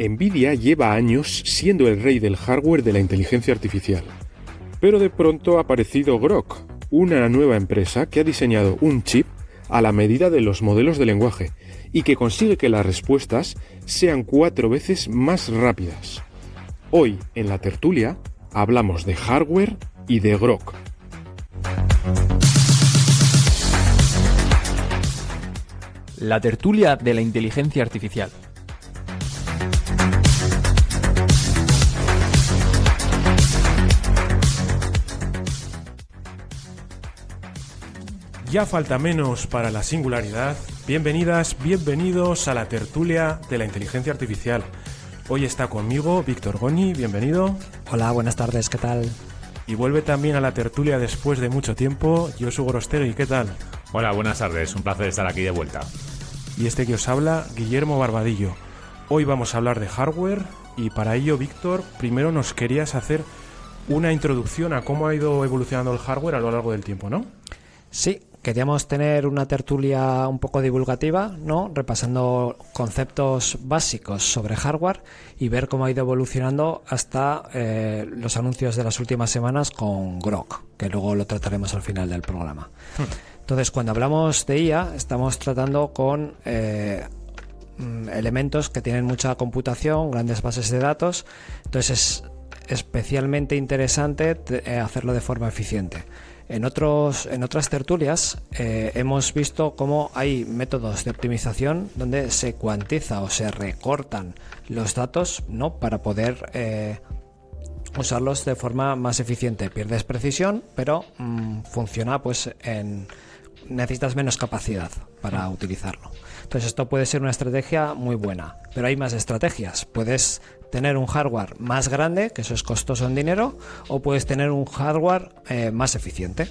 Nvidia lleva años siendo el rey del hardware de la inteligencia artificial. Pero de pronto ha aparecido Groq, una nueva empresa que ha diseñado un chip a la medida de los modelos de lenguaje y que consigue que las respuestas sean 4 veces más rápidas. Hoy, en la tertulia, hablamos de hardware y de Groq. La tertulia de la inteligencia artificial. Ya falta menos para la singularidad. Bienvenidas, bienvenidos a la tertulia de la inteligencia artificial. Hoy está conmigo Víctor Goñi, bienvenido. Hola, buenas tardes, ¿qué tal? Y vuelve también a la tertulia después de mucho tiempo, Josu Gorostegui, ¿qué tal? Hola, buenas tardes, un placer estar aquí de vuelta. Y este que os habla, Guillermo Barbadillo. Hoy vamos a hablar de hardware y para ello, Víctor, primero nos querías hacer una introducción a cómo ha ido evolucionando el hardware a lo largo del tiempo, ¿no? Sí, queríamos tener una tertulia un poco divulgativa, ¿no? Repasando conceptos básicos sobre hardware y ver cómo ha ido evolucionando hasta los anuncios de las últimas semanas con Groq, que luego lo trataremos al final del programa. Entonces, cuando hablamos de IA, estamos tratando con elementos que tienen mucha computación, grandes bases de datos, entonces es especialmente interesante hacerlo de forma eficiente. En otras tertulias hemos visto cómo hay métodos de optimización donde se cuantiza o se recortan los datos, ¿no? Para poder usarlos de forma más eficiente. Pierdes precisión, pero funciona necesitas menos capacidad para utilizarlo. Entonces esto puede ser una estrategia muy buena, pero hay más estrategias. Puedes tener un hardware más grande, que eso es costoso en dinero, o puedes tener un hardware más eficiente.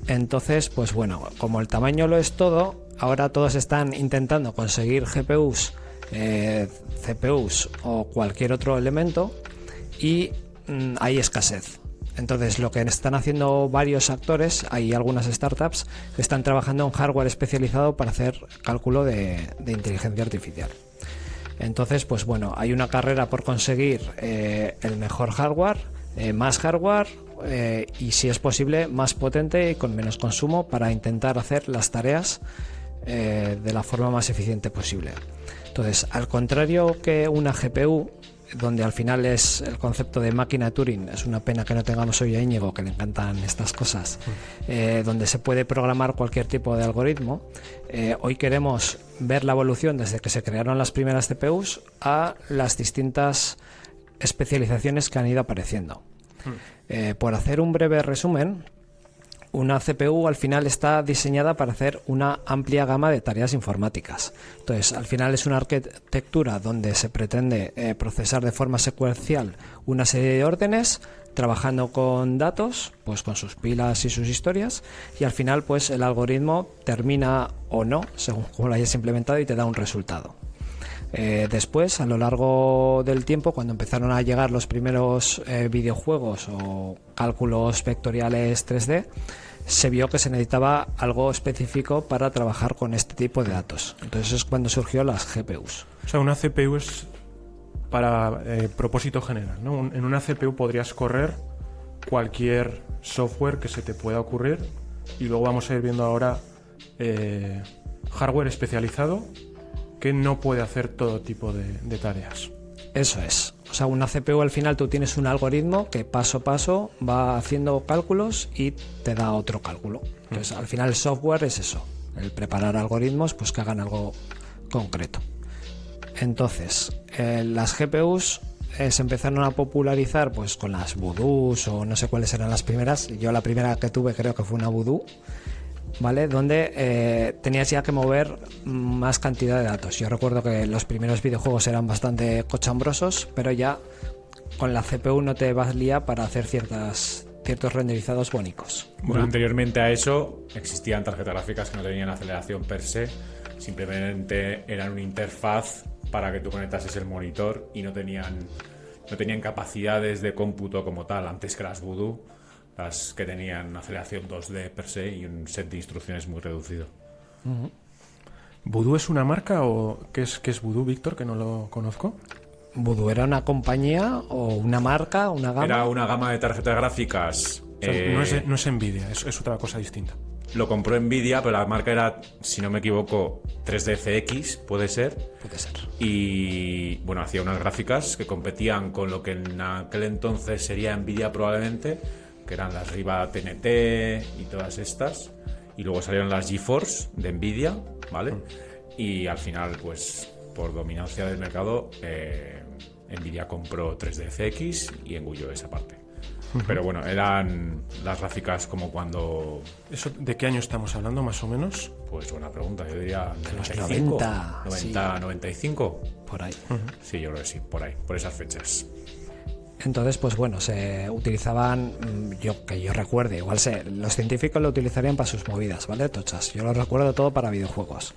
Entonces, pues bueno, como el tamaño lo es todo, ahora todos están intentando conseguir GPUs, CPUs o cualquier otro elemento y hay escasez. Entonces, lo que están haciendo varios actores, hay algunas startups que están trabajando en hardware especializado para hacer cálculo de inteligencia artificial. Entonces, pues bueno, hay una carrera por conseguir el mejor hardware, más hardware y, si es posible, más potente y con menos consumo para intentar hacer las tareas de la forma más eficiente posible. Entonces, al contrario que una GPU, donde al final es el concepto de máquina Turing, es una pena que no tengamos hoy a Íñigo, que le encantan estas cosas, donde se puede programar cualquier tipo de algoritmo. Hoy queremos ver la evolución desde que se crearon las primeras CPUs a las distintas especializaciones que han ido apareciendo. Por hacer un breve resumen, una CPU al final está diseñada para hacer una amplia gama de tareas informáticas. Entonces, al final es una arquitectura donde se pretende procesar de forma secuencial una serie de órdenes, trabajando con datos, pues con sus pilas y sus historias, y al final pues el algoritmo termina o no, según cómo lo hayas implementado, y te da un resultado. Después, a lo largo del tiempo, cuando empezaron a llegar los primeros videojuegos o cálculos vectoriales 3D, se vio que se necesitaba algo específico para trabajar con este tipo de datos. Entonces es cuando surgió las GPUs. O sea, una CPU es para propósito general, ¿no? En una CPU podrías correr cualquier software que se te pueda ocurrir y luego vamos a ir viendo ahora hardware especializado que no puede hacer todo tipo de tareas. Eso es. O sea, una CPU al final tú tienes un algoritmo que paso a paso va haciendo cálculos y te da otro cálculo. Entonces, al final el software es eso, el preparar algoritmos pues que hagan algo concreto. Entonces, las GPUs se empezaron a popularizar pues con las Voodoos o no sé cuáles eran las primeras. Yo la primera que tuve creo que fue una Voodoo, ¿vale? Donde tenías ya que mover más cantidad de datos. Yo recuerdo que los primeros videojuegos eran bastante cochambrosos, pero ya con la CPU no te valía para hacer ciertos renderizados bonitos. Bueno, anteriormente a eso existían tarjetas gráficas que no tenían aceleración per se, simplemente eran una interfaz para que tú conectases el monitor y no tenían capacidades de cómputo como tal, antes que las Voodoo, las que tenían aceleración 2D per se y un set de instrucciones muy reducido. ¿Voodoo es una marca o qué es Voodoo, Víctor, que no lo conozco? Voodoo era una compañía o una marca, una gama. Era una gama de tarjetas gráficas. O sea, no es Nvidia, es otra cosa distinta. Lo compró Nvidia, pero la marca era, si no me equivoco, 3DFX, puede ser. Puede ser. Y bueno, hacía unas gráficas que competían con lo que en aquel entonces sería Nvidia probablemente, que eran las Riva TNT y todas estas. Y luego salieron las GeForce de Nvidia, ¿vale? Y al final, pues por dominancia del mercado, Nvidia compró 3DFX y engulló esa parte. Pero bueno, eran las gráficas como cuando... ¿Eso de qué año estamos hablando, más o menos? Pues buena pregunta, yo diría De los 95, 90, 90, sí. 95. Por ahí. Sí, yo creo que sí, por ahí, por esas fechas. Entonces, pues bueno, se utilizaban, que yo recuerde, igual los científicos lo utilizarían para sus movidas, ¿vale? Tochas. Yo lo recuerdo todo para videojuegos.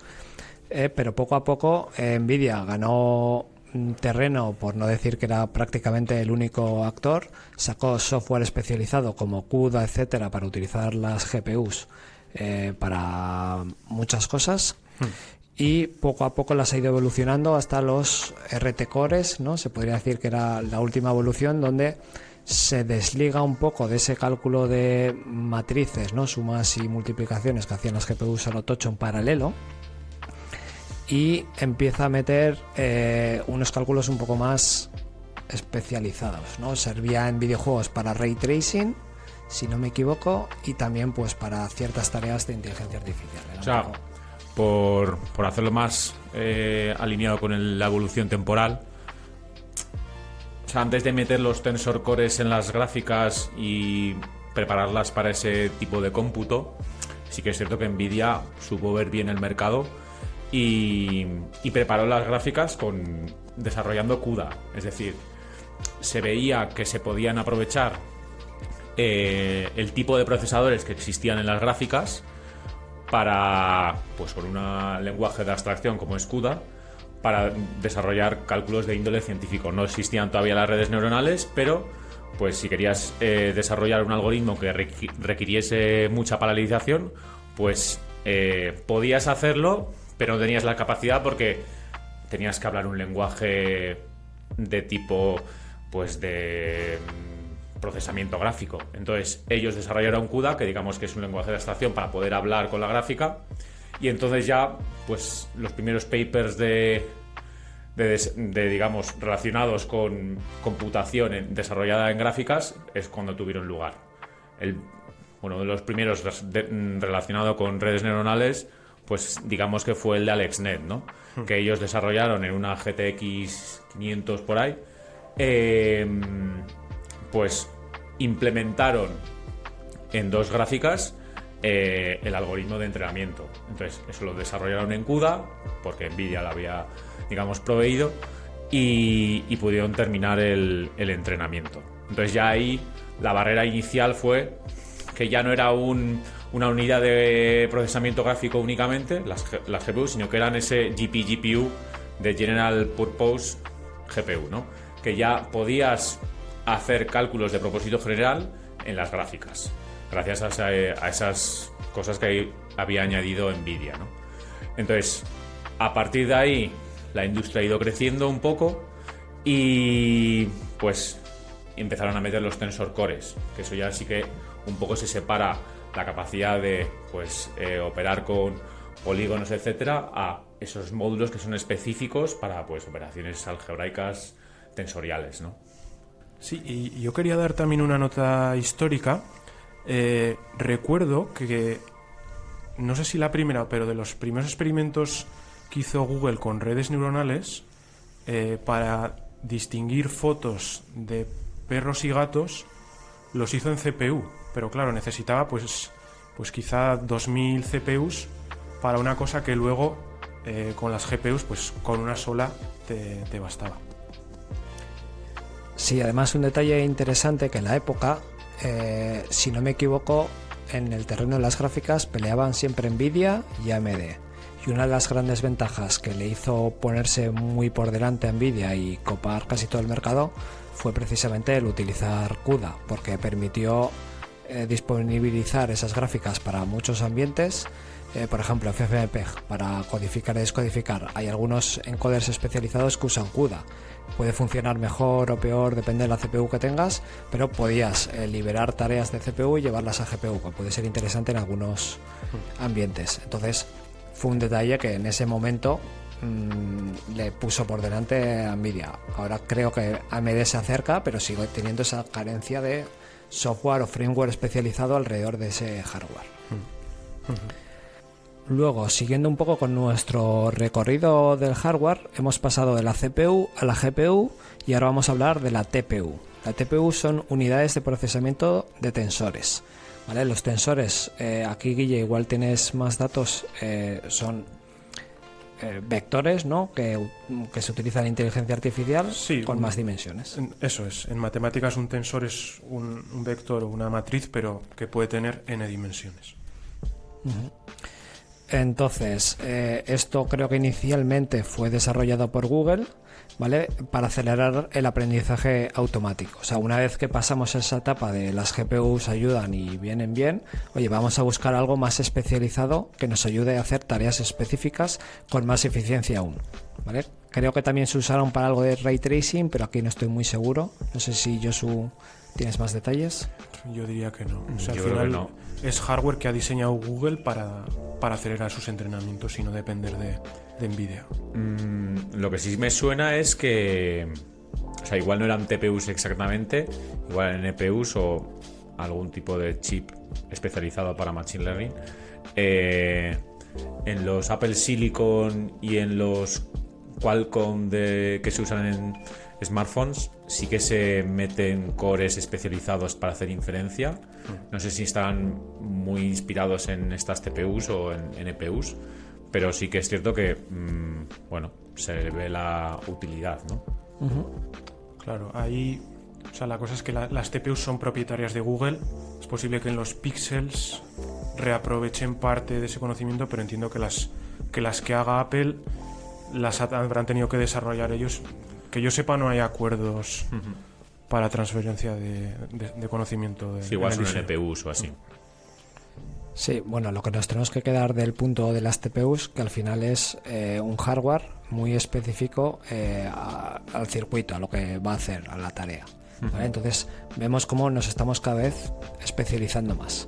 Pero poco a poco Nvidia ganó terreno, por no decir que era prácticamente el único actor, sacó software especializado como CUDA, etcétera, para utilizar las GPUs para muchas cosas. Y poco a poco las ha ido evolucionando hasta los RT Cores, ¿no? Se podría decir que era la última evolución, donde se desliga un poco de ese cálculo de matrices, ¿no? Sumas y multiplicaciones que hacían las GPUs a lo tocho en paralelo, y empieza a meter unos cálculos un poco más especializados, ¿no? Servía en videojuegos para ray tracing, si no me equivoco, y también pues para ciertas tareas de inteligencia artificial. O sea, por hacerlo más alineado con la evolución temporal, o sea, antes de meter los tensor cores en las gráficas y prepararlas para ese tipo de cómputo, sí que es cierto que Nvidia supo ver bien el mercado y preparó las gráficas desarrollando CUDA. Es decir, se veía que se podían aprovechar el tipo de procesadores que existían en las gráficas para, pues con un lenguaje de abstracción como es CUDA, para desarrollar cálculos de índole científico. No existían todavía las redes neuronales, pero pues si querías desarrollar un algoritmo que requiriese mucha paralelización, pues podías hacerlo, pero no tenías la capacidad porque tenías que hablar un lenguaje de tipo, pues de procesamiento gráfico. Entonces ellos desarrollaron CUDA, que digamos que es un lenguaje de abstracción para poder hablar con la gráfica, y entonces ya pues los primeros papers de digamos relacionados con computación desarrollada en gráficas es cuando tuvieron lugar. Uno de los primeros relacionado con redes neuronales, pues digamos que fue el de AlexNet, ¿no? Que ellos desarrollaron en una GTX 500 por ahí, pues implementaron en dos gráficas el algoritmo de entrenamiento. Entonces eso lo desarrollaron en CUDA porque Nvidia lo había, digamos, proveído, y pudieron terminar el entrenamiento. Entonces ya ahí la barrera inicial fue que ya no era una unidad de procesamiento gráfico únicamente, las GPU, sino que eran ese GPU de General Purpose GPU, ¿no? Que ya podías hacer cálculos de propósito general en las gráficas, gracias a esas cosas que había añadido Nvidia, ¿no? Entonces, a partir de ahí, la industria ha ido creciendo un poco y pues empezaron a meter los tensor cores, que eso ya sí que un poco se separa la capacidad de pues operar con polígonos, etcétera, a esos módulos que son específicos para pues operaciones algebraicas tensoriales, ¿no? Sí, y yo quería dar también una nota histórica. Recuerdo que, no sé si la primera, pero de los primeros experimentos que hizo Google con redes neuronales para distinguir fotos de perros y gatos, los hizo en CPU, pero claro, necesitaba pues quizá 2000 CPUs para una cosa que luego con las GPUs pues con una sola te bastaba. Sí, además un detalle interesante, que en la época, si no me equivoco, en el terreno de las gráficas peleaban siempre Nvidia y AMD. Y una de las grandes ventajas que le hizo ponerse muy por delante a Nvidia y copar casi todo el mercado fue precisamente el utilizar CUDA, porque permitió disponibilizar esas gráficas para muchos ambientes, por ejemplo, FFmpeg para codificar y descodificar. Hay algunos encoders especializados que usan CUDA. Puede funcionar mejor o peor, depende de la CPU que tengas, pero podías liberar tareas de CPU y llevarlas a GPU, que puede ser interesante en algunos ambientes. Entonces, fue un detalle que en ese momento le puso por delante a Nvidia. Ahora creo que AMD se acerca, pero sigue teniendo esa carencia de software o framework especializado alrededor de ese hardware. Luego, siguiendo un poco con nuestro recorrido del hardware, hemos pasado de la CPU a la GPU y ahora vamos a hablar de la TPU. La TPU son unidades de procesamiento de tensores. ¿Vale? Los tensores, aquí Guille, igual tienes más datos, son vectores, ¿no? que se utilizan en inteligencia artificial, Sí, con más dimensiones. Eso es. En matemáticas un tensor es un vector o una matriz, pero que puede tener n dimensiones. Entonces, esto creo que inicialmente fue desarrollado por Google, ¿vale? Para acelerar el aprendizaje automático. O sea, una vez que pasamos esa etapa de las GPUs ayudan y vienen bien, oye, vamos a buscar algo más especializado que nos ayude a hacer tareas específicas con más eficiencia aún, ¿vale? Creo que también se usaron para algo de ray tracing, pero aquí no estoy muy seguro. No sé si Josu tienes más detalles. Yo diría que no. O sea, Yo al creo que final no. es hardware que ha diseñado Google para acelerar sus entrenamientos y no depender de Nvidia. Lo que sí me suena es que, o sea, igual no eran TPUs exactamente, igual eran NPUs o algún tipo de chip especializado para Machine Learning. En los Apple Silicon y en los Qualcomm que se usan en smartphones sí que se meten cores especializados para hacer inferencia. No sé si están muy inspirados en estas TPUs o en NPUs, pero sí que es cierto que bueno, se ve la utilidad, ¿no? Claro, ahí, o sea, la cosa es que las TPUs son propietarias de Google. Es posible que en los Pixels reaprovechen parte de ese conocimiento, pero entiendo que las que haga Apple las habrán tenido que desarrollar ellos. Que yo sepa, no hay acuerdos para transferencia de conocimiento. Sí, igual en el son diseño. NPUs o así. Sí, bueno, lo que nos tenemos que quedar del punto de las TPUs, que al final es un hardware muy específico al circuito, a lo que va a hacer, a la tarea, ¿vale? Entonces vemos cómo nos estamos cada vez especializando más.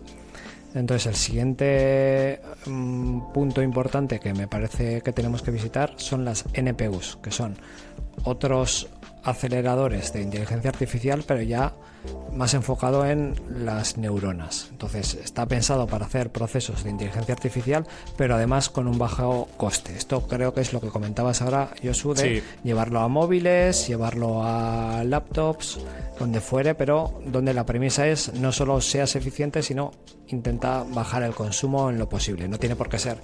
Entonces el siguiente punto importante que me parece que tenemos que visitar son las NPUs, que son otros aceleradores de inteligencia artificial, pero ya más enfocado en las neuronas. Entonces está pensado para hacer procesos de inteligencia artificial, pero además con un bajo coste. Esto creo que es lo que comentabas ahora, Josu, de Sí. llevarlo a móviles, llevarlo a laptops, donde fuere, pero donde la premisa es no solo seas eficiente, sino intenta bajar el consumo en lo posible. No tiene por qué ser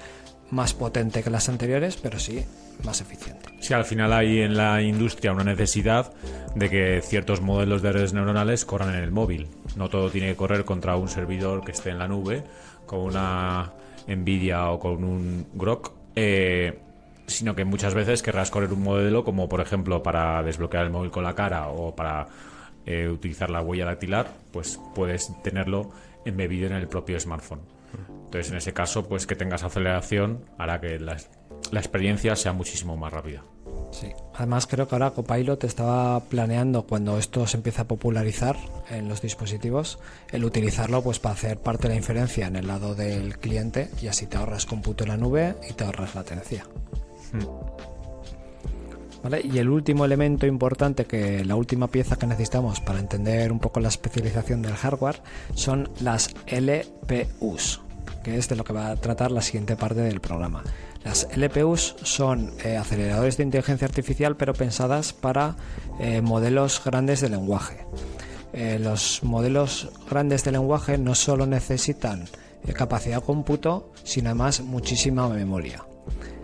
más potente que las anteriores, pero sí más eficiente. Sí, al final hay en la industria una necesidad de que ciertos modelos de redes neuronales corran en el móvil. No todo tiene que correr contra un servidor que esté en la nube, con una Nvidia o con un Grok, sino que muchas veces querrás correr un modelo como, por ejemplo, para desbloquear el móvil con la cara o para utilizar la huella dactilar, pues puedes tenerlo embebido en el propio smartphone. Entonces, en ese caso, pues que tengas aceleración hará que la experiencia sea muchísimo más rápida. Sí. Además creo que ahora Copilot estaba planeando, cuando esto se empieza a popularizar en los dispositivos, el utilizarlo pues para hacer parte de la inferencia en el lado del cliente, y así te ahorras cómputo en la nube y te ahorras latencia. ¿Vale? Y el último elemento importante, que la última pieza que necesitamos para entender un poco la especialización del hardware, son las LPUs, que es de lo que va a tratar la siguiente parte del programa. Las LPUs son aceleradores de inteligencia artificial, pero pensadas para modelos grandes de lenguaje. Los modelos grandes de lenguaje no solo necesitan capacidad de cómputo, sino además muchísima memoria.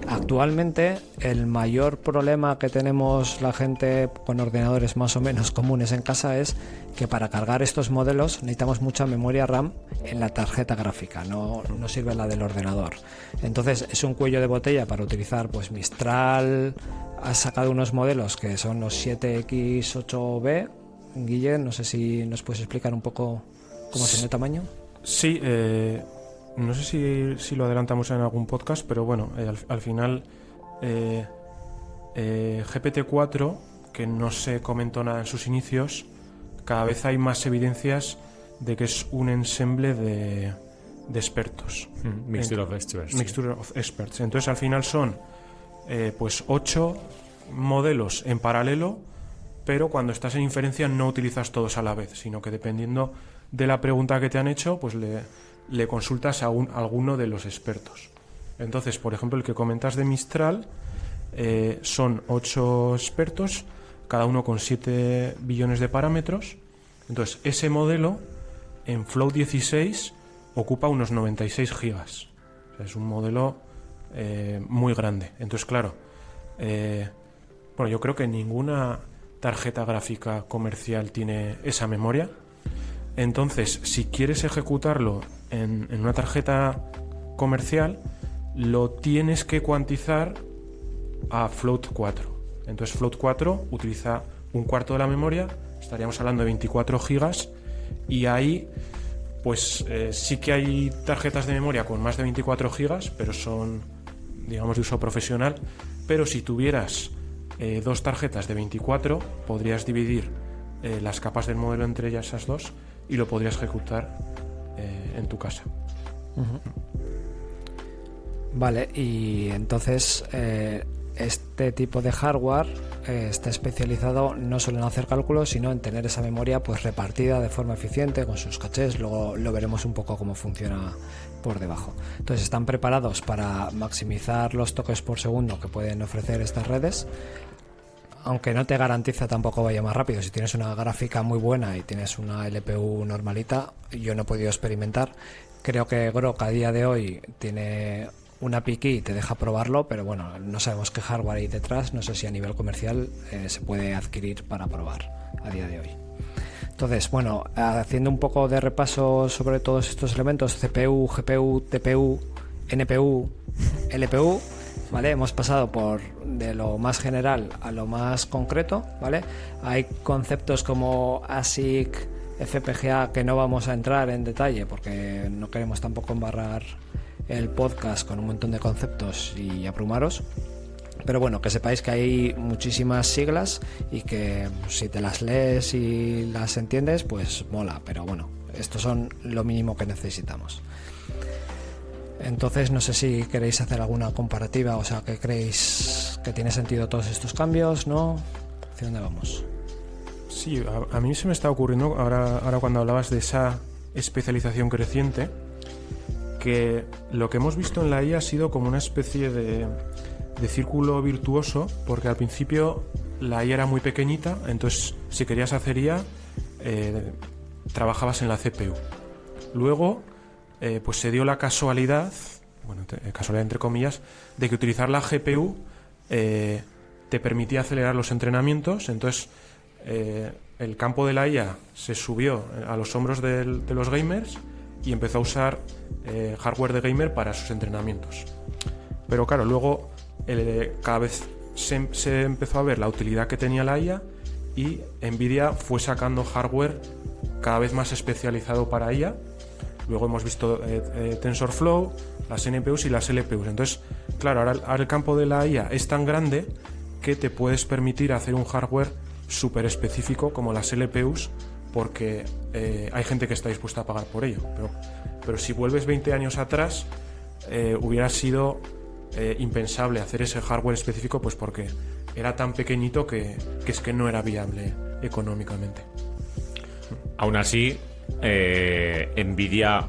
Actualmente el mayor problema que tenemos la gente con ordenadores más o menos comunes en casa es que para cargar estos modelos necesitamos mucha memoria RAM en la tarjeta gráfica, no sirve la del ordenador. Entonces es un cuello de botella para utilizar, pues Mistral ha sacado unos modelos que son los 7X8B. Guille, no sé si nos puedes explicar un poco cómo es el tamaño. Sí, no sé si lo adelantamos en algún podcast, pero bueno, al final GPT-4, que no se comentó nada en sus inicios, cada vez hay más evidencias de que es un ensemble de expertos. Mixture of experts. Mixture of experts. Entonces al final son pues 8 modelos en paralelo, pero cuando estás en inferencia no utilizas todos a la vez, sino que dependiendo de la pregunta que te han hecho, pues le consultas a alguno de los expertos. Entonces, por ejemplo, el que comentas de Mistral, son 8 expertos, cada uno con 7 billones de parámetros. Entonces, ese modelo en Float 16 ocupa unos 96 gigas. O sea, es un modelo muy grande. Entonces, claro, bueno, yo creo que ninguna tarjeta gráfica comercial tiene esa memoria. Entonces, si quieres ejecutarlo en una tarjeta comercial, lo tienes que cuantizar a Float 4. Entonces, Float 4 utiliza un cuarto de la memoria, estaríamos hablando de 24 gigas, y ahí pues sí que hay tarjetas de memoria con más de 24 gigas, pero son, digamos, de uso profesional. Pero si tuvieras 2 tarjetas de 24, podrías dividir las capas del modelo entre ellas, esas dos, y lo podrías ejecutar en tu casa. Vale, y entonces este tipo de hardware está especializado no solo en hacer cálculos, sino en tener esa memoria pues repartida de forma eficiente con sus cachés. Luego lo veremos un poco cómo funciona por debajo. Entonces están preparados para maximizar los toques por segundo que pueden ofrecer estas redes, aunque no te garantiza tampoco vaya más rápido. Si tienes una gráfica muy buena y tienes una LPU normalita, yo no he podido experimentar. Creo que Grok a día de hoy tiene una API y te deja probarlo, pero bueno, no sabemos qué hardware hay detrás. No sé si a nivel comercial se puede adquirir para probar a día de hoy. Entonces, bueno, haciendo un poco de repaso sobre todos estos elementos: CPU, GPU, TPU, NPU, LPU, ¿vale? Hemos pasado por de lo más general a lo más concreto, ¿vale? Hay conceptos como ASIC, FPGA, que no vamos a entrar en detalle porque no queremos tampoco embarrar el podcast con un montón de conceptos y abrumaros. Pero bueno, que sepáis que hay muchísimas siglas y que si te las lees y las entiendes, pues mola. Pero bueno, estos son lo mínimo que necesitamos. Entonces no sé si queréis hacer alguna comparativa, o sea, que creéis que tiene sentido todos estos cambios, ¿no? ¿Hacia dónde vamos? Sí, a mí se me está ocurriendo ahora cuando hablabas de esa especialización creciente, que lo que hemos visto en la IA ha sido como una especie de círculo virtuoso, porque al principio la IA era muy pequeñita, entonces si querías hacer IA trabajabas en la CPU. Luego pues se dio la casualidad, bueno, casualidad entre comillas, de que utilizar la GPU te permitía acelerar los entrenamientos. Entonces el campo de la IA se subió a los hombros de los gamers y empezó a usar hardware de gamer para sus entrenamientos. Pero claro, luego cada vez se empezó a ver la utilidad que tenía la IA, y Nvidia fue sacando hardware cada vez más especializado para IA. Luego hemos visto TensorFlow, las NPUs y las LPUs. Entonces, claro, ahora el campo de la IA es tan grande que te puedes permitir hacer un hardware súper específico como las LPUs, porque hay gente que está dispuesta a pagar por ello. Pero si vuelves 20 años atrás, hubiera sido impensable hacer ese hardware específico, pues porque era tan pequeñito que es que no era viable económicamente. Aún así, Nvidia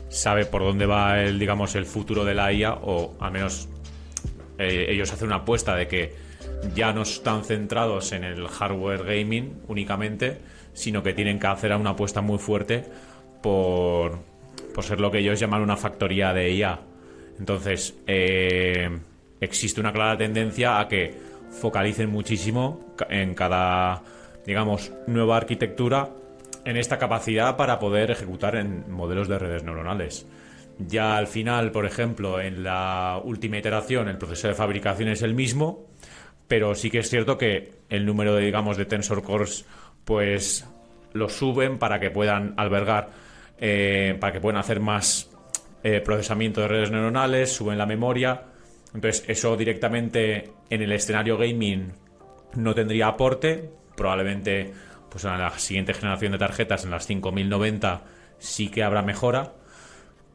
sabe por dónde va el futuro de la IA, o al menos ellos hacen una apuesta de que ya no están centrados en el hardware gaming únicamente, sino que tienen que hacer una apuesta muy fuerte por ser lo que ellos llaman una factoría de IA. Entonces, existe una clara tendencia a que focalicen muchísimo en cada, digamos, nueva arquitectura en esta capacidad para poder ejecutar en modelos de redes neuronales. Ya al final, por ejemplo, en la última iteración, el proceso de fabricación es el mismo, pero sí que es cierto que el número de, digamos, de tensor cores, pues lo suben para que puedan albergar, para que puedan hacer más procesamiento de redes neuronales, suben la memoria. Entonces eso directamente en el escenario gaming no tendría aporte. Probablemente pues en la siguiente generación de tarjetas, en las 5090, sí que habrá mejora.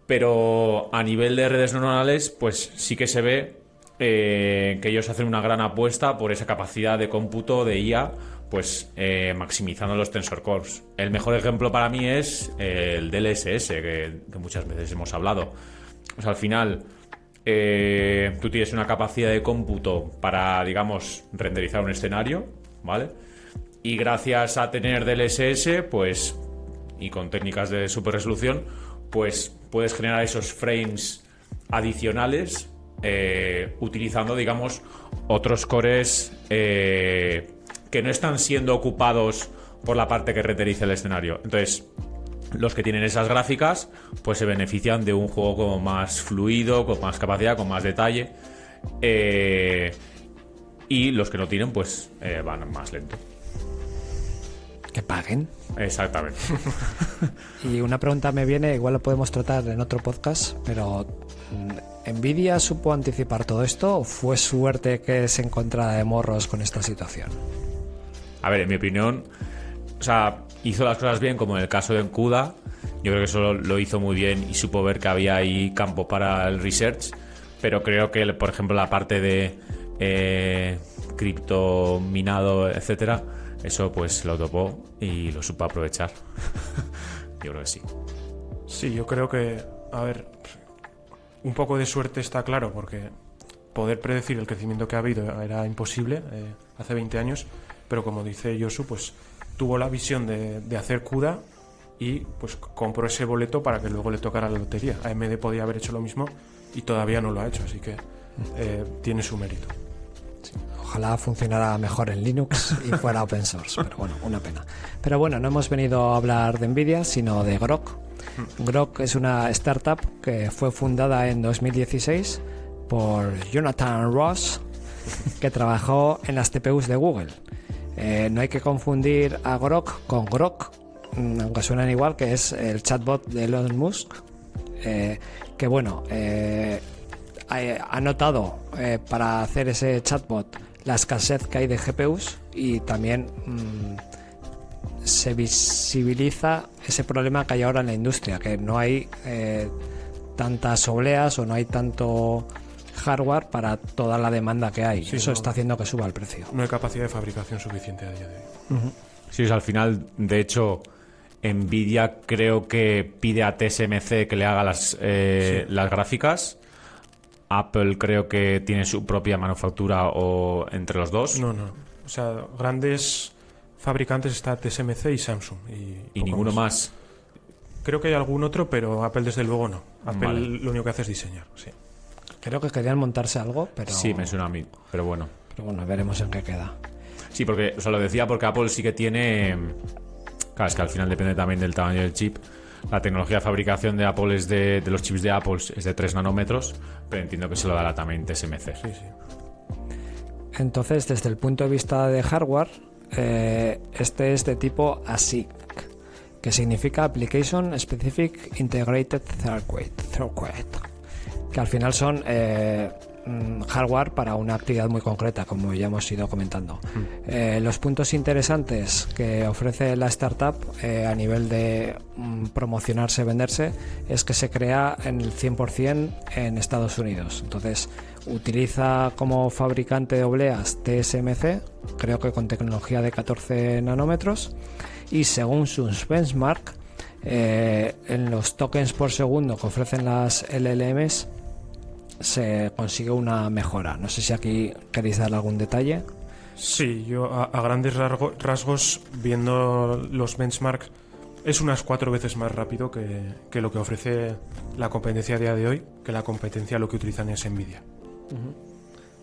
Pero a nivel de redes neuronales, pues sí que se ve que ellos hacen una gran apuesta por esa capacidad de cómputo de IA, pues maximizando los tensor cores. El mejor ejemplo para mí es el DLSS, que muchas veces hemos hablado. O sea, al final tú tienes una capacidad de cómputo para, digamos, renderizar un escenario, ¿vale? Y gracias a tener DLSS, pues, y con técnicas de super resolución, pues puedes generar esos frames adicionales utilizando, digamos, otros cores que no están siendo ocupados por la parte que renderiza el escenario. Entonces, los que tienen esas gráficas pues se benefician de un juego como más fluido, con más capacidad, con más detalle, y los que no tienen pues van más lento. Que paguen. Exactamente. Y una pregunta me viene, igual lo podemos tratar en otro podcast, pero ¿Nvidia supo anticipar todo esto o fue suerte que se encontrara de morros con esta situación? A ver, en mi opinión, o sea, hizo las cosas bien, como en el caso de CUDA. Yo creo que eso lo hizo muy bien y supo ver que había ahí campo para el research. Pero creo que, por ejemplo, la parte de cripto minado, etcétera, eso pues lo topó y lo supo aprovechar. Yo creo que sí. Sí, yo creo que, a ver, un poco de suerte está claro, porque poder predecir el crecimiento que ha habido era imposible hace 20 años, pero como dice Josu, pues tuvo la visión de hacer CUDA y pues compró ese boleto para que luego le tocara la lotería. AMD podía haber hecho lo mismo y todavía no lo ha hecho, así que tiene su mérito. Sí, ojalá funcionara mejor en Linux y fuera open source, pero bueno, una pena. Pero bueno, no hemos venido a hablar de Nvidia, sino de Groq. Groq es una startup que fue fundada en 2016 por Jonathan Ross, que trabajó en las TPUs de Google. No hay que confundir a Groq con Grok, aunque suenan igual, que es el chatbot de Elon Musk, que bueno, ha notado para hacer ese chatbot la escasez que hay de GPUs y también se visibiliza ese problema que hay ahora en la industria, que no hay tantas obleas o no hay tanto hardware para toda la demanda que hay. Sí, eso está haciendo que suba el precio. No hay capacidad de fabricación suficiente a día de hoy. Sí, o sea, al final, de hecho, Nvidia creo que pide a TSMC que le haga las gráficas. Apple creo que tiene su propia manufactura o entre los dos. No. O sea, grandes fabricantes está TSMC y Samsung. ¿Y ninguno más? Creo que hay algún otro, pero Apple desde luego no. Apple lo único que hace es diseñar, sí. Creo que querían montarse algo, pero... Sí, me suena a mí, pero bueno. Pero bueno, veremos en qué queda. Sí, porque, o sea, lo decía porque Apple sí que tiene... Claro, es que al final depende también del tamaño del chip. La tecnología de fabricación de Apple es de los chips de Apple es de 3 nanómetros, pero entiendo que se lo dará también TSMC. Sí. Entonces, desde el punto de vista de hardware, este es de tipo ASIC, que significa Application Specific Integrated Circuit, que al final son hardware para una actividad muy concreta, como ya hemos ido comentando. Los puntos interesantes que ofrece la startup a nivel de promocionarse, venderse, es que se crea en el 100% en Estados Unidos. Entonces utiliza como fabricante de obleas TSMC, creo que con tecnología de 14 nanómetros, y según sus benchmark, en los tokens por segundo que ofrecen las LLMs se consigue una mejora. No sé si aquí queréis dar algún detalle. Sí, yo a grandes rasgos, viendo los benchmarks, es unas 4 veces más rápido que lo que ofrece la competencia a día de hoy, que la competencia lo que utilizan es Nvidia.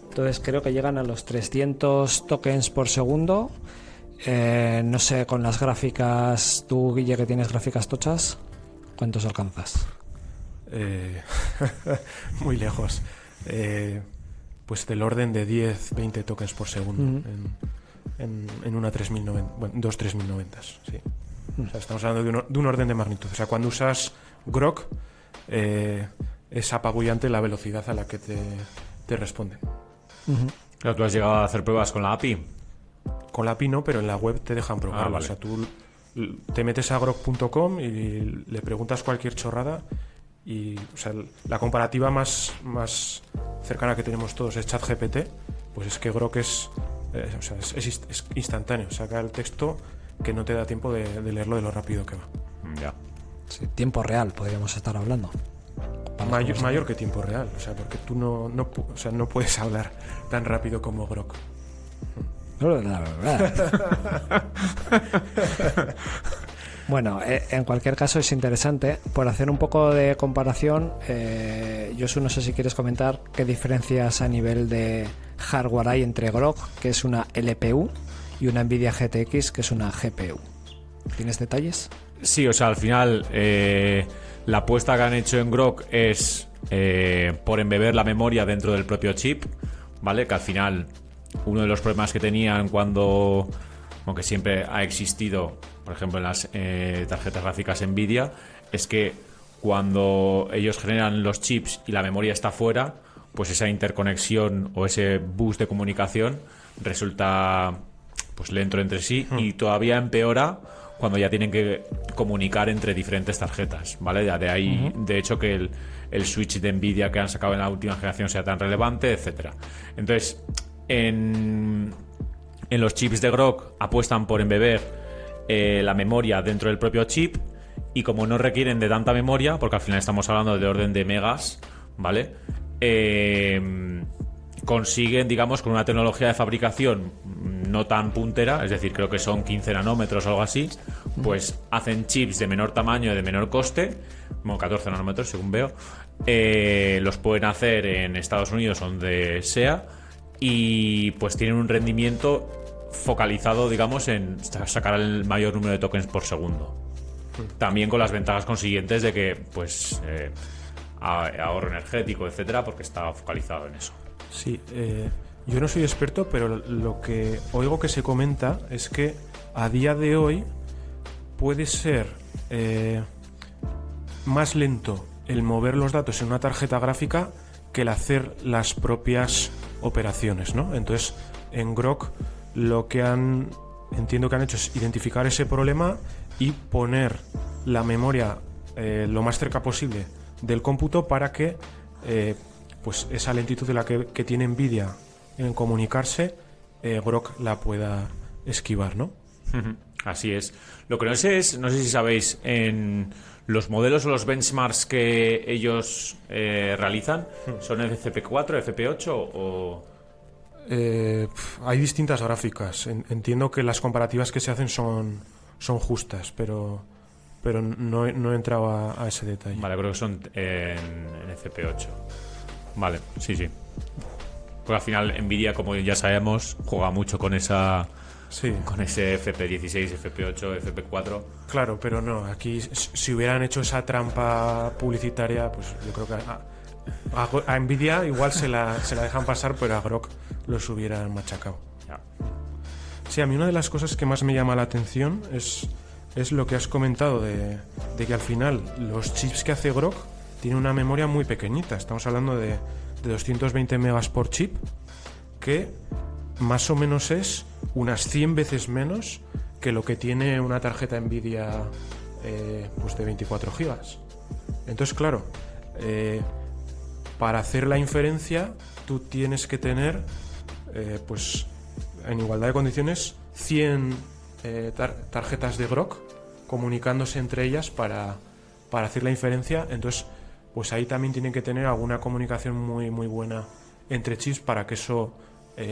Entonces creo que llegan a los 300 tokens por segundo. No sé, con las gráficas, tú, Guille, que tienes gráficas tochas, ¿cuántos alcanzas? Muy lejos. Pues del orden de 10-20 tokens por segundo en una 3090, bueno, dos 3090, sí. O sea, estamos hablando de un orden de magnitud. O sea, cuando usas Groq, es apabullante la velocidad a la que te responde. Claro, ¿tú has llegado a hacer pruebas con la API? Con la API no, pero en la web te dejan probarlo. Vale. O sea, tú te metes a grok.com y le preguntas cualquier chorrada y, o sea, la comparativa más cercana que tenemos todos es ChatGPT, pues es que Grok es instantáneo, saca el texto que no te da tiempo de leerlo de lo rápido que va. Ya. Sí, tiempo real podríamos estar hablando. Mayor que tiempo real, o sea, porque tú no puedes hablar tan rápido como Grok. Bueno, en cualquier caso es interesante. Por hacer un poco de comparación, Josu, no sé si quieres comentar qué diferencias a nivel de hardware hay entre Grok, que es una LPU, y una Nvidia GTX, que es una GPU. ¿Tienes detalles? Sí, o sea, al final la apuesta que han hecho en Grok es por embeber la memoria dentro del propio chip, ¿vale? Que al final uno de los problemas que tenían aunque siempre ha existido, por ejemplo, en las tarjetas gráficas Nvidia, es que cuando ellos generan los chips y la memoria está fuera, pues esa interconexión o ese bus de comunicación resulta pues lento entre sí y todavía empeora cuando ya tienen que comunicar entre diferentes tarjetas, ¿vale? De ahí, de hecho, que el switch de Nvidia que han sacado en la última generación sea tan relevante, etcétera. Entonces, en los chips de Grok apuestan por embeber la memoria dentro del propio chip, y como no requieren de tanta memoria, porque al final estamos hablando de orden de megas, ¿vale? Consiguen, digamos, con una tecnología de fabricación no tan puntera, es decir, creo que son 15 nanómetros o algo así, pues hacen chips de menor tamaño y de menor coste, como 14 nanómetros según veo, los pueden hacer en Estados Unidos donde sea, y pues tienen un rendimiento focalizado, digamos, en sacar el mayor número de tokens por segundo. También con las ventajas consiguientes de que, pues, ahorro energético, etcétera, porque está focalizado en eso. Sí, yo no soy experto, pero lo que oigo que se comenta es que a día de hoy puede ser más lento el mover los datos en una tarjeta gráfica que el hacer las propias operaciones, ¿no? Entonces, en Grok lo que entiendo que han hecho es identificar ese problema y poner la memoria lo más cerca posible del cómputo para que pues esa lentitud de la que tiene Nvidia en comunicarse, Grok la pueda esquivar, ¿no? Así es. Lo que no sé si sabéis, en los modelos o los benchmarks que ellos realizan, ¿son FP4, FP8 o...? Hay distintas gráficas. Entiendo que las comparativas que se hacen son justas, pero no he entrado a ese detalle. Vale, creo que son en FP8. Vale, sí. Porque al final Nvidia, como ya sabemos, juega mucho con esa... Sí. Con ese FP16, FP8, FP4. Claro, pero no, aquí si hubieran hecho esa trampa publicitaria, pues yo creo que a Nvidia igual se la dejan pasar, pero a Grok los hubieran machacado. Ya. Sí, a mí una de las cosas que más me llama la atención es lo que has comentado de que al final los chips que hace Grok tienen una memoria muy pequeñita. Estamos hablando de 220 megas por chip, que más o menos es unas 100 veces menos que lo que tiene una tarjeta Nvidia pues de 24 gigas. Entonces, claro, para hacer la inferencia tú tienes que tener pues en igualdad de condiciones 100 tarjetas de Grok comunicándose entre ellas para hacer la inferencia. Entonces, pues ahí también tienen que tener alguna comunicación muy muy buena entre chips para que eso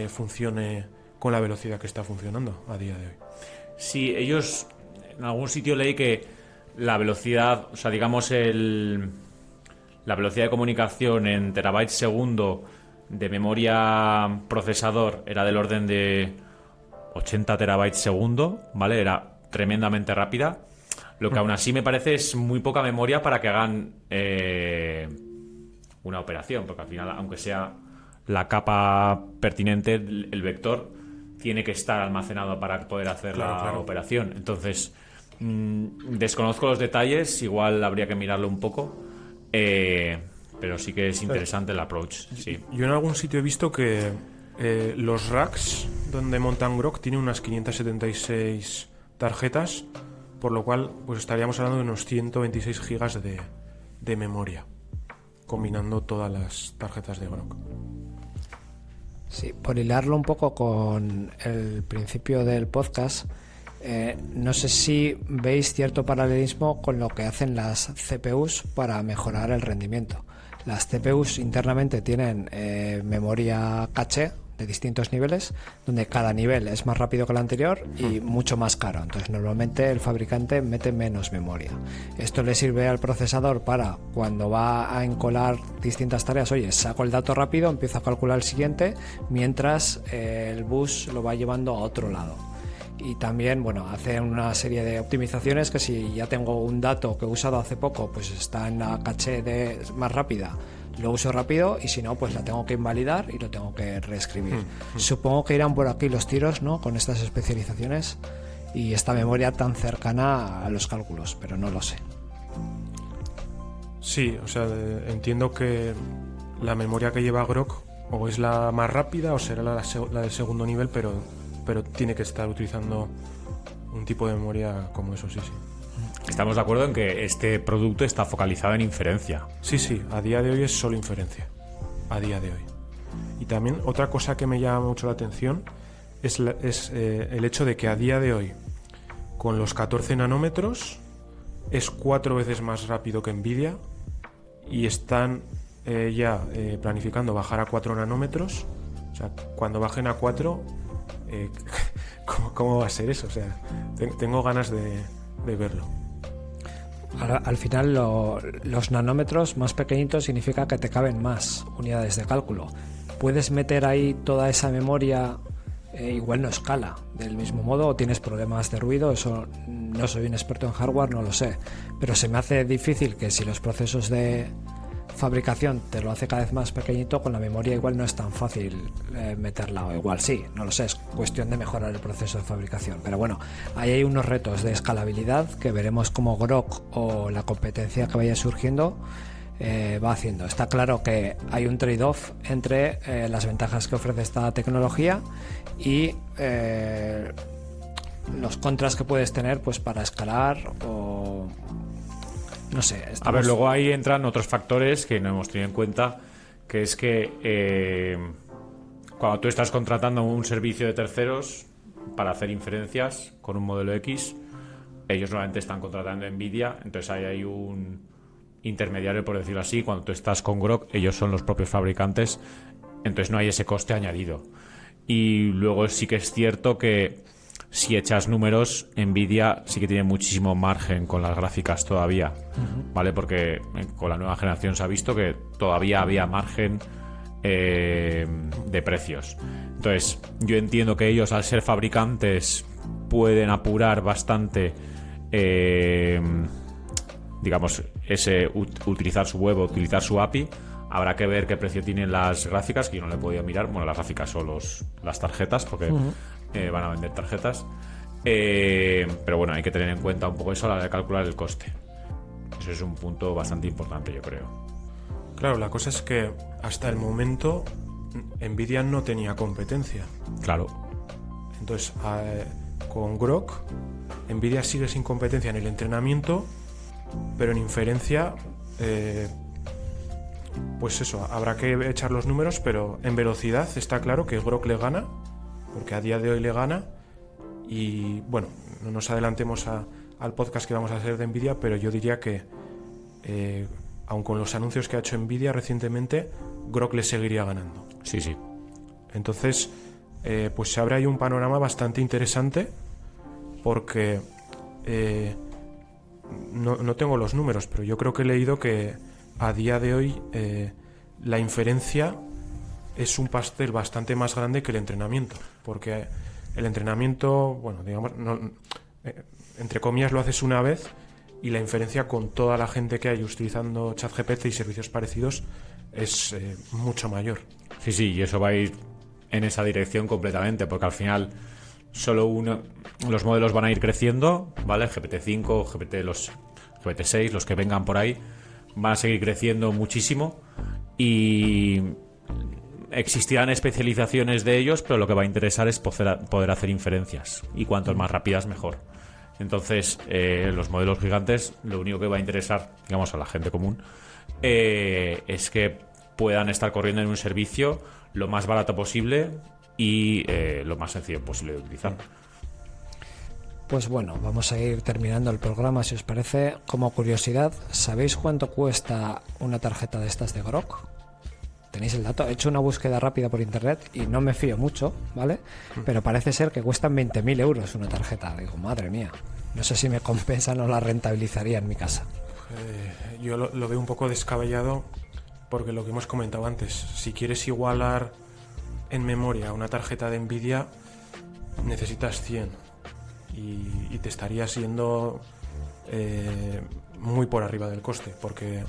funcione con la velocidad que está funcionando a día de hoy. Sí, ellos en algún sitio leí que la velocidad, o sea, digamos la velocidad de comunicación en terabytes segundo de memoria procesador era del orden de 80 terabytes segundo, ¿vale? Era tremendamente rápida. Lo que aún así me parece es muy poca memoria para que hagan una operación, porque al final, aunque sea la capa pertinente, el vector tiene que estar almacenado para poder hacer la operación. Entonces, desconozco los detalles, igual habría que mirarlo un poco, Pero sí que es interesante el approach, sí. Yo en algún sitio he visto que los racks donde montan Grok tienen unas 576 tarjetas, por lo cual pues estaríamos hablando de unos 126 gigas de memoria, combinando todas las tarjetas de Grok. Sí, por hilarlo un poco con el principio del podcast, no sé si veis cierto paralelismo con lo que hacen las CPUs para mejorar el rendimiento. Las CPUs internamente tienen memoria caché de distintos niveles, donde cada nivel es más rápido que el anterior y mucho más caro. Entonces normalmente el fabricante mete menos memoria. Esto le sirve al procesador para cuando va a encolar distintas tareas, oye, saco el dato rápido, empiezo a calcular el siguiente, mientras el bus lo va llevando a otro lado. Y también, bueno, hace una serie de optimizaciones que si ya tengo un dato que he usado hace poco, pues está en la caché más rápida, lo uso rápido, y si no, pues la tengo que invalidar y lo tengo que reescribir. Supongo que irán por aquí los tiros, ¿no?, con estas especializaciones y esta memoria tan cercana a los cálculos, pero no lo sé. Sí, o sea, entiendo que la memoria que lleva Grok o es la más rápida o será la del segundo nivel, pero tiene que estar utilizando un tipo de memoria como eso, sí. Estamos de acuerdo en que este producto está focalizado en inferencia. Sí, a día de hoy es solo inferencia. A día de hoy. Y también otra cosa que me llama mucho la atención es el hecho de que a día de hoy, con los 14 nanómetros, es 4 veces más rápido que Nvidia, y están planificando bajar a 4 nanómetros. O sea, cuando bajen a 4, ¿cómo va a ser eso? O sea, tengo ganas de verlo. Al final los nanómetros más pequeñitos significa que te caben más unidades de cálculo. Puedes meter ahí toda esa memoria, igual no escala del mismo modo, o tienes problemas de ruido. Eso no soy un experto en hardware, no lo sé, pero se me hace difícil que si los procesos de fabricación te lo hace cada vez más pequeñito, con la memoria igual no es tan fácil meterla, o igual sí, no lo sé, es cuestión de mejorar el proceso de fabricación. Pero bueno, ahí hay unos retos de escalabilidad que veremos cómo Grok o la competencia que vaya surgiendo va haciendo. Está claro que hay un trade-off entre las ventajas que ofrece esta tecnología y los contras que puedes tener pues para escalar o... No sé. A ver, luego ahí entran otros factores que no hemos tenido en cuenta, que es que cuando tú estás contratando un servicio de terceros para hacer inferencias con un modelo X, ellos normalmente están contratando Nvidia, entonces ahí hay un intermediario, por decirlo así. Cuando tú estás con Grok, ellos son los propios fabricantes, entonces no hay ese coste añadido. Y luego sí que es cierto que si echas números, Nvidia sí que tiene muchísimo margen con las gráficas todavía, ¿vale? Porque con la nueva generación se ha visto que todavía había margen de precios. Entonces, yo entiendo que ellos, al ser fabricantes, pueden apurar bastante, digamos, utilizar su web, utilizar su API. Habrá que ver qué precio tienen las gráficas, que yo no le he podido mirar. Bueno, las gráficas son las tarjetas, porque van a vender tarjetas. Pero bueno, hay que tener en cuenta un poco eso a la hora de calcular el coste. Eso es un punto bastante importante, yo creo. Claro, la cosa es que hasta el momento Nvidia no tenía competencia. Claro. Entonces, con Grok, Nvidia sigue sin competencia en el entrenamiento, pero en inferencia... pues eso, habrá que echar los números, pero en velocidad está claro que Grok le gana, porque a día de hoy le gana. Y bueno, no nos adelantemos al podcast que vamos a hacer de Nvidia, pero yo diría que aun con los anuncios que ha hecho Nvidia recientemente, Grok le seguiría ganando. Sí. Entonces pues se abre ahí un panorama bastante interesante, porque no tengo los números, pero yo creo que he leído que a día de hoy la inferencia es un pastel bastante más grande que el entrenamiento, porque el entrenamiento, bueno, digamos, entre comillas, lo haces una vez, y la inferencia, con toda la gente que hay utilizando ChatGPT y servicios parecidos, es mucho mayor. Sí, y eso va a ir en esa dirección completamente, porque al final los modelos van a ir creciendo, ¿vale? GPT-5, los GPT-6, los que vengan por ahí, van a seguir creciendo muchísimo y existirán especializaciones de ellos, pero lo que va a interesar es poder hacer inferencias, y cuanto más rápidas mejor. Entonces, los modelos gigantes, lo único que va a interesar, digamos, a la gente común es que puedan estar corriendo en un servicio lo más barato posible y lo más sencillo posible de utilizar. Pues bueno, vamos a ir terminando el programa, si os parece. Como curiosidad, ¿sabéis cuánto cuesta una tarjeta de estas de Grok? ¿Tenéis el dato? He hecho una búsqueda rápida por internet y no me fío mucho, ¿vale? Pero parece ser que cuestan 20.000 euros una tarjeta. Digo, madre mía, no sé si me compensa, no la rentabilizaría en mi casa. Yo lo veo un poco descabellado, porque lo que hemos comentado antes, si quieres igualar en memoria una tarjeta de Nvidia, necesitas 100 y te estarías yendo muy por arriba del coste, porque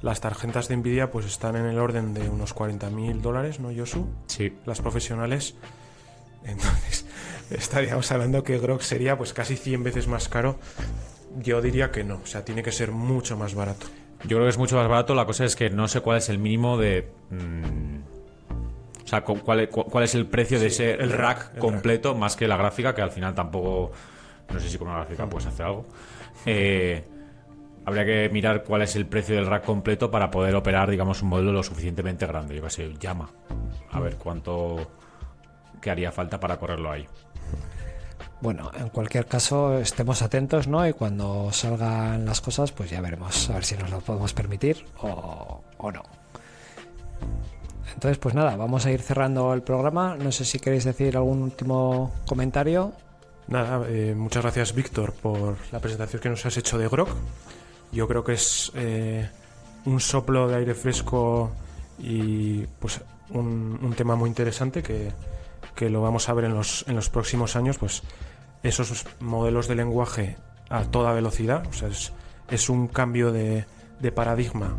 las tarjetas de Nvidia pues están en el orden de unos $40.000, ¿no, Josu? Sí. Las profesionales. Entonces estaríamos hablando que Grok sería pues casi 100 veces más caro. Yo diría que no, o sea, tiene que ser mucho más barato. Yo creo que es mucho más barato. La cosa es que no sé cuál es el mínimo de... o sea, cuál es el precio de ese el rack completo, más que la gráfica, que al final tampoco... No sé si con una gráfica puedes hacer algo. Habría que mirar cuál es el precio del rack completo para poder operar, digamos, un modelo lo suficientemente grande. Yo qué sé, llama. A ver qué haría falta para correrlo ahí. Bueno, en cualquier caso, estemos atentos, ¿no? Y cuando salgan las cosas, pues ya veremos a ver si nos lo podemos permitir o no. Entonces, pues nada, vamos a ir cerrando el programa. No sé si queréis decir algún último comentario. Nada, muchas gracias, Víctor, por la presentación que nos has hecho de Grok. Yo creo que es un soplo de aire fresco y pues un tema muy interesante que lo vamos a ver en los próximos años, pues esos modelos de lenguaje a toda velocidad. O sea, es un cambio de paradigma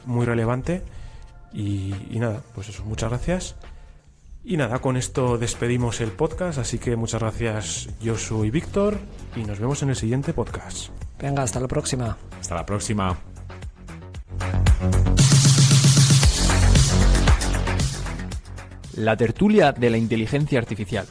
muy relevante y nada, pues eso, muchas gracias. Y nada, con esto despedimos el podcast, así que muchas gracias, Josu y Víctor, y nos vemos en el siguiente podcast. Venga, hasta la próxima. Hasta la próxima. La tertulia de la inteligencia artificial.